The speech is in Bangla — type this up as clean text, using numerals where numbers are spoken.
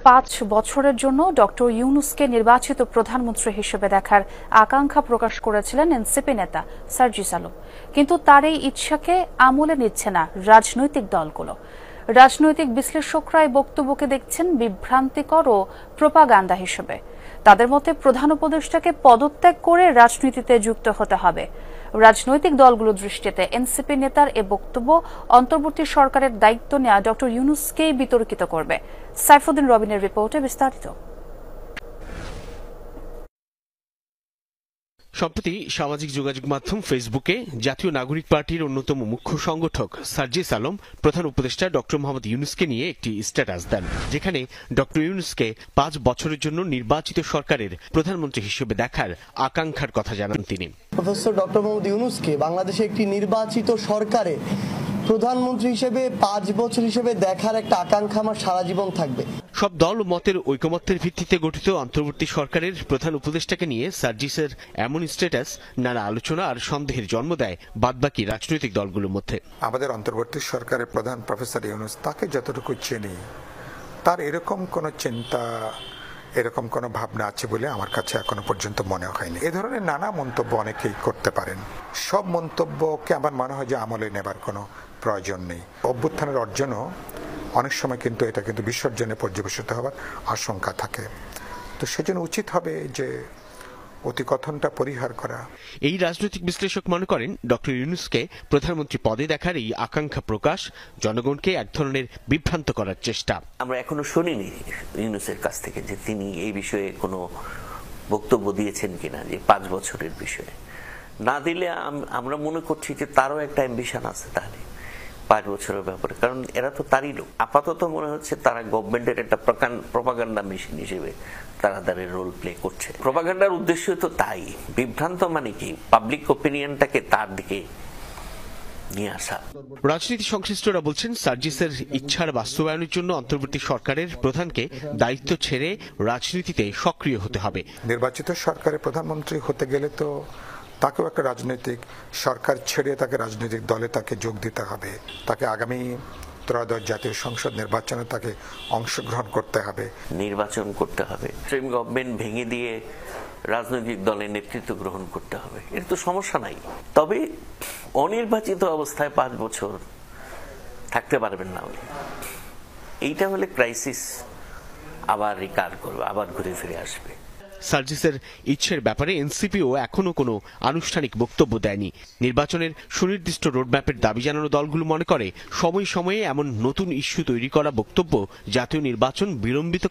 5 বছরের জন্য ডক্টর ইউনূসকে নির্বাচিত প্রধানমন্ত্রী হিসেবে দেখার আকাঙ্ক্ষা প্রকাশ করেছিলেন এনসিপি নেতা সার্জিস আলম। কিন্তু তার এই ইচ্ছাকে আমলে নিচ্ছে না রাজনৈতিক দলগুলো। রাজনৈতিক বিশ্লেষকরা এই বক্তব্যকে দেখছেন বিভ্রান্তিকর ও প্রোপাগান্ডা হিসেবে। তাদের মতে প্রধান উপদেষ্টাকে পদত্যাগ করে রাজনীতিতে যুক্ত হতে হবে। রাজনৈতিক দলগুলোর দৃষ্টিতে এনসিপি নেতার এ বক্তব্য অন্তর্বর্তী সরকারের দায়িত্ব নেওয়া ডক্টর ইউনূসকেই বিতর্কিত করবে। সাইফুদ্দিন রবিনের রিপোর্টে বিস্তারিত। সম্প্রতি সামাজিক যোগাযোগ মাধ্যম ফেসবুকে জাতীয় নাগরিক পার্টির অন্যতম মুখ্য সংগঠক সার্জিস আলম প্রধান উপদেষ্টা ডক্টর মোহাম্মদ ইউনূসকে নিয়ে একটি স্ট্যাটাস দেন, যেখানে ডক্টর ইউনূসকে 5 বছরের জন্য নির্বাচিত সরকারের প্রধানমন্ত্রী হিসেবে দেখার আকাঙ্ক্ষার কথা জানান তিনি। প্রফেসর ডক্টর মোহাম্মদ ইউনূসকে বাংলাদেশে একটি নির্বাচিত সরকারে প্রধানমন্ত্রী হিসেবে 5 বছর হিসেবে দেখার একটা আকাঙ্ক্ষা আমার সারা জীবন থাকবে। সব দল ও মতের ঐকমত্যের ভিত্তিতে গঠিত অন্তর্বর্তী সরকারের প্রধান উপদেষ্টাকে নিয়ে সার্জিসের এমন স্ট্যাটাস নানা আলোচনা আর সন্দেহের জন্ম দেয় বাদবাকি রাজনৈতিক দলগুলোর মধ্যে। আমাদের অন্তর্বর্তী সরকারের প্রধান প্রফেসর ইউনূস, তাকে যতটুকু চিনি, তার এরকম কোনো চিন্তা, এরকম কোনো ভাবনা আছে বলে আমার কাছে এখনো পর্যন্ত মনে হয়নি। এ ধরনের নানা মন্তব্য অনেকেই করতে পারেন। সব মন্তব্যকে আমার মনে হয় যে আমলে নেবার কোনো প্রয়োজন নেই। অভ্যুত্থানের অর্জনও অনেক সময় কিন্তু এটা কিন্তু বিসর্জনে পর্যবেসিত হওয়ার আশঙ্কা থাকে। তো সেজন্য উচিত হবে যে অতিকথনটা পরিহার করা। এই রাজনৈতিক বিশ্লেষক মনে করেন ডক্টর ইউনূসকে প্রধানমন্ত্রী পদে দেখার এই আকাঙ্ক্ষা প্রকাশ জনগণকে এক ধরনের বিভ্রান্ত করার চেষ্টা। আমরা এখনো শুনিনি ইউনূসের কাছ থেকে যে তিনি এই বিষয়ে কোনো বক্তব্য দিয়েছেন কিনা, যে 5 বছরের বিষয়ে। না দিলে আমরা মনে করছি যে তারও একটা অ্যাম্বিশন আছে তাহলে 5 বছরের ব্যাপারে, কারণ এরা তো তারই লোক। আপাতত মনে হচ্ছে তারা গভর্নমেন্টের একটা প্রপাগান্ডা মেশিন হিসেবে তারা তাদের রোল প্লে করছে। প্রপাগান্ডার উদ্দেশ্য তো তাই, বিভ্রান্ত মানে কি, পাবলিক ওপিনিয়নটাকে তার দিকে নিয়ে আসা। রাজনীতি সংশ্লিষ্টরা বলছেন সার্জিসের ইচ্ছার বাস্তবায়নের জন্য অন্তর্বর্তী সরকারের প্রধানকে দায়িত্ব ছেড়ে রাজনীতিতে সক্রিয় হতে হবে। নির্বাচিত সরকারের প্রধানমন্ত্রী হতে গেলে তো তাকেও একটা রাজনৈতিক সরকার ছেড়ে তাকে রাজনৈতিক দলে তাকে যোগ দিতে হবে। তাকে আগামী ত্রয়োদশ জাতীয় সংসদ নির্বাচনে তাকে অংশগ্রহণ করতে হবে, নির্বাচন করতে হবে, স্ট্রিম গভর্নমেন্ট ভেঙে দিয়ে রাজনৈতিক দলের নেতৃত্ব গ্রহণ করতে হবে। এর তো সমস্যা নাই। তবে অনির্বাচিত অবস্থায় 5 বছর থাকতে পারবেন না উনি। এইটা হলে ক্রাইসিস আবার রিকার করবে, আবার ঘুরে ফিরে আসবে। সার্জিসের ইচ্ছের ব্যাপারে এনসিপিও এখনো কোনো আনুষ্ঠানিক বক্তব্য দেয়নি। নির্বাচনের সুনির্দিষ্ট রোডম্যাপের দাবি জানানো দলগুলো মনে করে সময়ে সময়ে এমন নতুন ইস্যু তৈরি করা বক্তব্য জাতীয় নির্বাচন বিলম্বিত